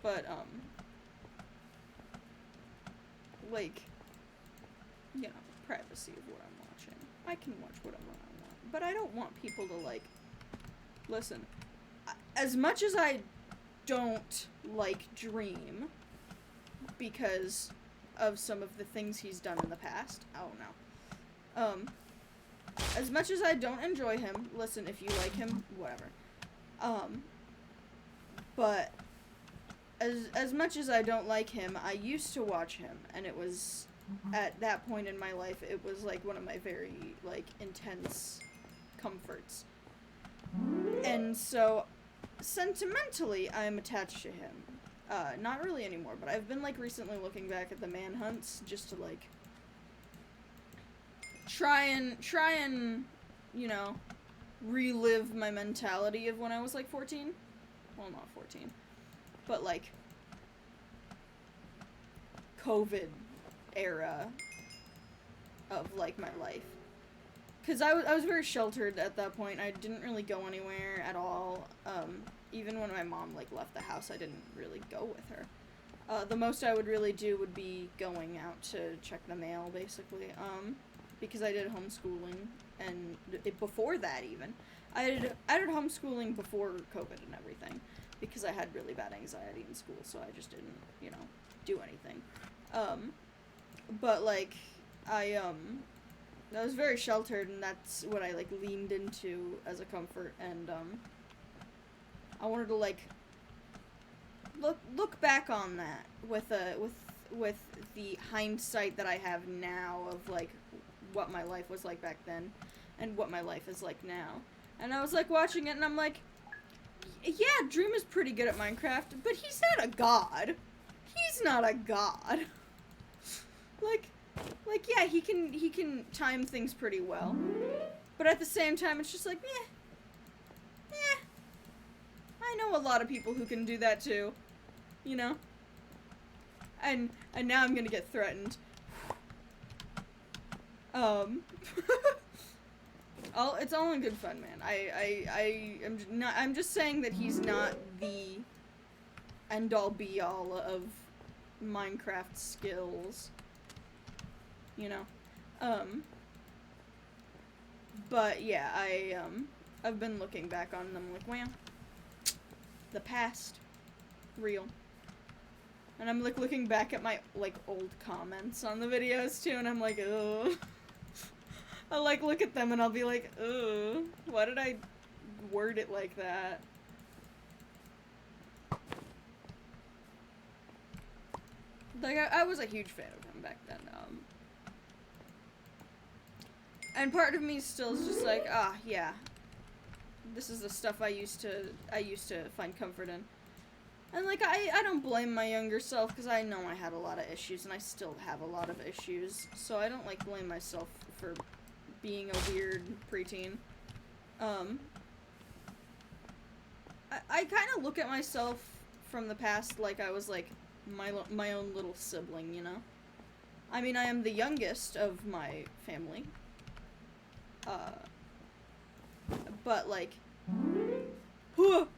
Speaker 1: But like, you know, privacy of what I'm watching. I can watch whatever I want, but I don't want people to like, listen, as much as I don't like Dream because of some of the things he's done in the past, oh no, as much as I don't enjoy him, listen, if you like him, whatever, but as much as I don't like him, I used to watch him, and it was, at that point in my life, it was like one of my very, like, intense comforts. And so, sentimentally, I'm attached to him. Not really anymore, but I've been, like, recently looking back at the manhunts just to, like, try and, you know, relive my mentality of when I was, like, 14. Well, not 14. But, like, COVID era of, like, my life. Because I was very sheltered at that point. I didn't really go anywhere at all. Even when my mom, like, left the house, I didn't really go with her. The most I would really do would be going out to check the mail, basically. Because I did homeschooling, and before that, even. I did homeschooling before COVID and everything. Because I had really bad anxiety in school, so I just didn't, you know, do anything. But, like, I was very sheltered, and that's what I, like, leaned into as a comfort, and, I wanted to, like, look back on that with the hindsight that I have now of, like, what my life was like back then, and what my life is like now. And I was, like, watching it, and I'm like, yeah, Dream is pretty good at Minecraft, but he's not a god. He's not a god. like, yeah, he can time things pretty well. But at the same time, it's just like, I know a lot of people who can do that too. You know? And now I'm gonna get threatened. It's all in good fun, man. I'm just saying that he's not the end-all be-all of Minecraft skills. You know? But yeah, I've been looking back on them like, wow, the past, real. And I'm like looking back at my like old comments on the videos too, and I'm like, ugh. I'll like look at them and I'll be like, ugh, why did I word it like that? Like, I was a huge fan of him back then, and part of me still is just like, yeah, this is the stuff I used to find comfort in. And, like, I don't blame my younger self, because I know I had a lot of issues, and I still have a lot of issues, so I don't, like, blame myself for being a weird preteen. I kind of look at myself from the past like I was, like, my own little sibling, you know? I mean, I am the youngest of my family. But, like, oh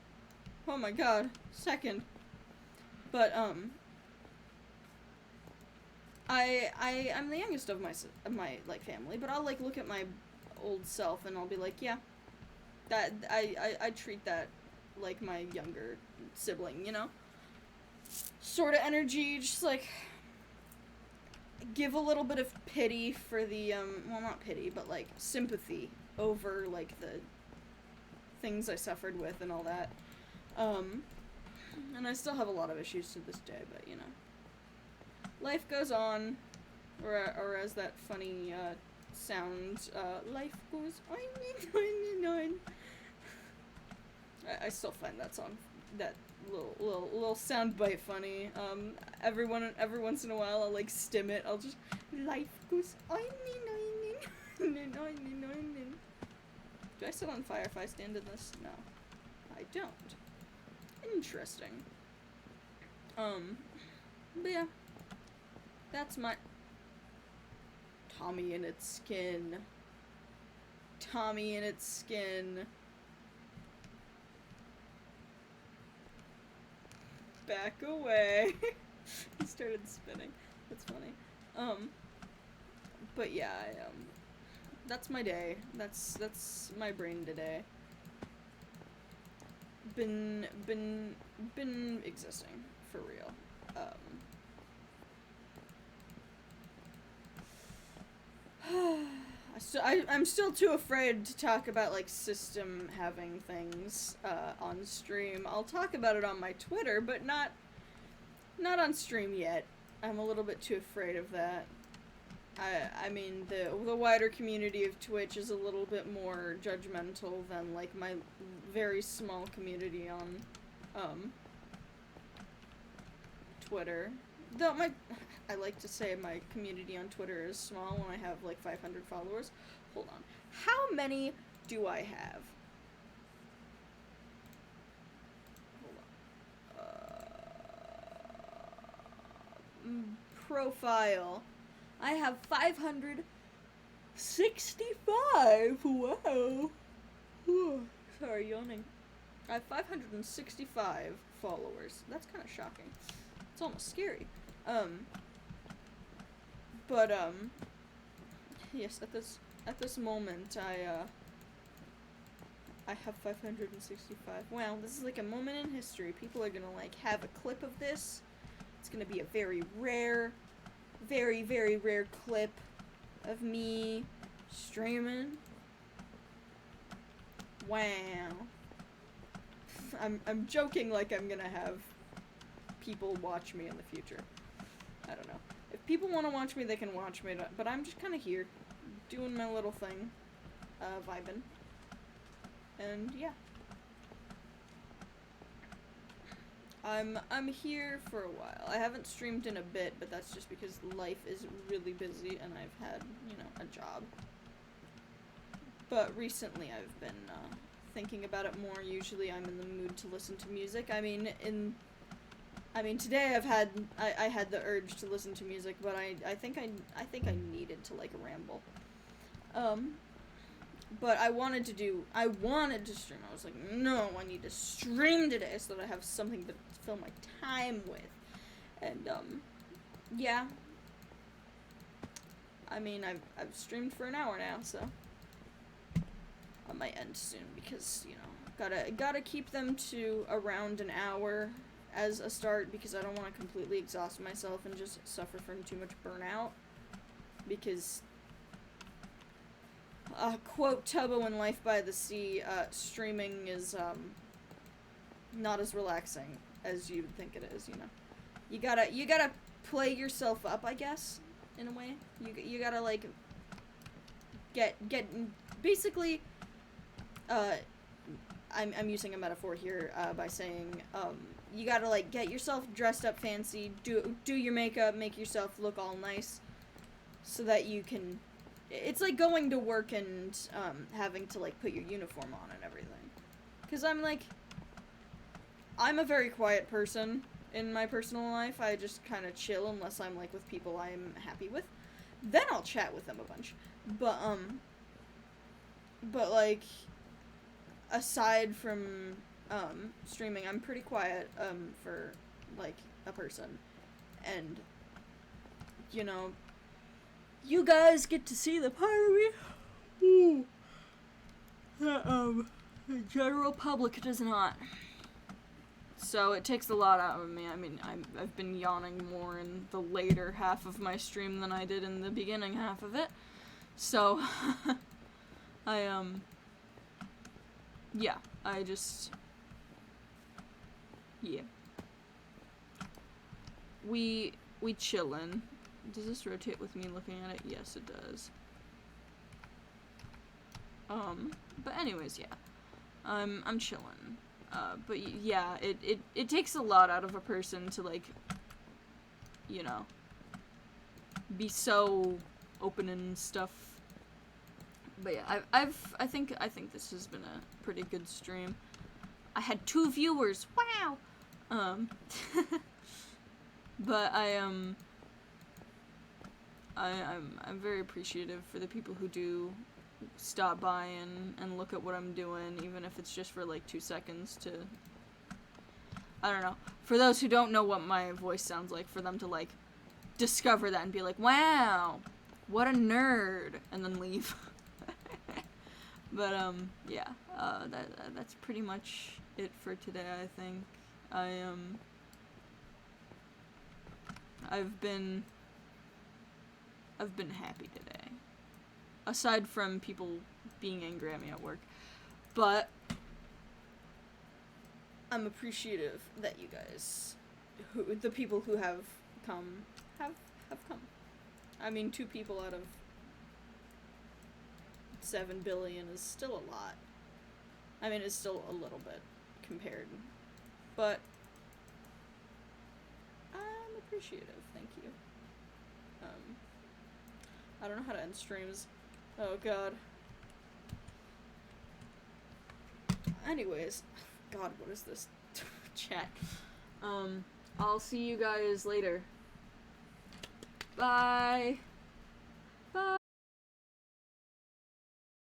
Speaker 1: my god, second. But, I'm the youngest of my, like, family, but I'll, like, look at my old self and I'll be like, yeah, that, I treat that like my younger sibling, you know? Sort of energy, just, like, give a little bit of pity for the, well, not pity, but, like, sympathy over, like, the things I suffered with and all that. And I still have a lot of issues to this day, but, you know. Life goes on, or as that funny, sound, life goes on. I still find that song, that little sound bite funny. Every once in a while I'll, like, stim it. I'll just, life goes on. Do I set on fire if I stand in this? No, I don't. Interesting. But yeah, that's my Tommy in its skin. Tommy in its skin. Back away. He started spinning. That's funny. But yeah, that's my day. That's my brain today. Been existing for real. I'm still too afraid to talk about, like, system having things on stream. I'll talk about it on my Twitter, but not on stream yet. I'm a little bit too afraid of that. I mean, the wider community of Twitch is a little bit more judgmental than, like, my very small community on Twitter. Though I like to say my community on Twitter is small when I have, like, 500 followers. Hold on. How many do I have? Hold on. Profile. I have 565. Wow. Sorry, yawning. I have 565 followers. That's kind of shocking. It's almost scary. But yes, at this moment, I have 565. Wow, this is like a moment in history. People are gonna, like, have a clip of this. It's gonna be a very rare, very, very rare clip of me streaming. Wow. I'm joking like I'm gonna have people watch me in the future. I don't know. If people want to watch me, they can watch me, but I'm just kind of here, doing my little thing, vibing, and yeah. I'm here for a while. I haven't streamed in a bit, but that's just because life is really busy and I've had, you know, a job. But recently I've been, thinking about it more. Usually I'm in the mood to listen to music. I mean, today I had the urge to listen to music, but I think I needed to, like, ramble. But I wanted to stream. I was like, no, I need to stream today so that I have something to fill my time with. And, yeah. I mean, I've streamed for an hour now, so I might end soon because, you know, gotta keep them to around an hour as a start, because I don't want to completely exhaust myself and just suffer from too much burnout, because quote Tubbo in Life by the Sea, streaming is not as relaxing as you would think it is, you know. You gotta play yourself up, I guess, in a way. You gotta, like, get, basically, I'm using a metaphor here, by saying, you gotta, like, get yourself dressed up fancy, do your makeup, make yourself look all nice, so that you can, it's like going to work and, having to, like, put your uniform on and everything. 'Cause I'm a very quiet person in my personal life. I just kind of chill unless I'm, like, with people I'm happy with. Then I'll chat with them a bunch. But, like, aside from, streaming, I'm pretty quiet, for, like, a person. And, you know, you guys get to see the part of me that, the general public does not. So it takes a lot out of me. I mean, I've been yawning more in the later half of my stream than I did in the beginning half of it. So, yeah, yeah. We chillin'. Does this rotate with me looking at it? Yes, it does. But anyways, yeah. I'm chillin'. But yeah, it takes a lot out of a person to, like, you know, be so open and stuff. But yeah, I think this has been a pretty good stream. I had 2 viewers. Wow. But I'm very appreciative for the people who do stop by and look at what I'm doing, even if it's just for, like, 2 seconds to, I don't know, for those who don't know what my voice sounds like, for them to, like, discover that and be like, wow, what a nerd, and then leave. But, yeah, that's pretty much it for today, I think. I've been happy today. Aside from people being angry at me at work. But I'm appreciative that you guys, the people who have come, have come. I mean, 2 people out of 7 billion is still a lot. I mean, it's still a little bit compared. But I'm appreciative, thank you. I don't know how to end streams. Oh god. Anyways, god, what is this chat? I'll see you guys later. Bye.